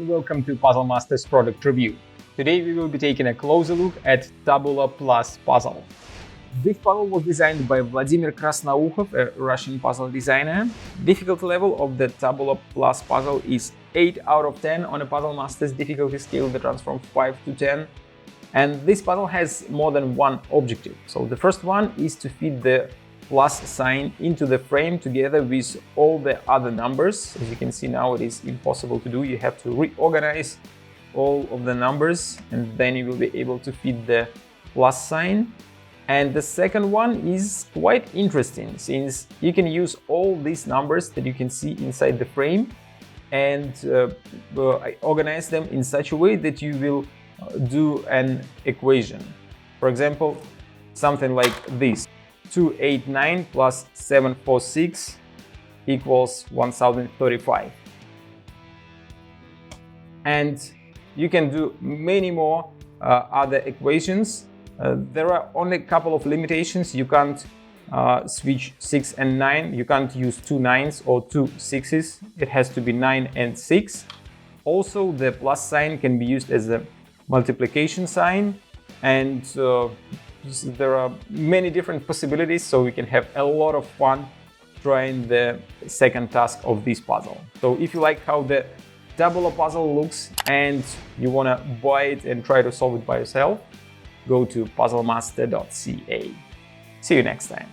and welcome to Puzzle Masters product review. Today we will be taking a closer look at Tabula Plus puzzle. This puzzle was designed by Vladimir Krasnoukhov, a Russian puzzle designer. Difficulty level of the Tabula Plus puzzle is 8 out of 10 on a Puzzle Masters difficulty scale that runs from 5 to 10. And this puzzle has more than one objective. So the first one is to fit the plus sign into the frame together with all the other numbers. As you can see now, it is impossible to do. You have to reorganize all of the numbers and then you will be able to fit the plus sign. And the second one is quite interesting, since you can use all these numbers that you can see inside the frame and organize them in such a way that you will do an equation. For example, something like this: 289 plus 746 equals 1035. And you can do many more other equations. There are only a couple of limitations. You can't switch 6 and 9. You can't use 2 9s or 2 6s. It has to be 9 and 6. Also, the plus sign can be used as a multiplication sign, and there are many different possibilities, so we can have a lot of fun trying the second task of this puzzle. So if you like how the Tabula puzzle looks and you want to buy it and try to solve it by yourself, go to puzzlemaster.ca. See you next time.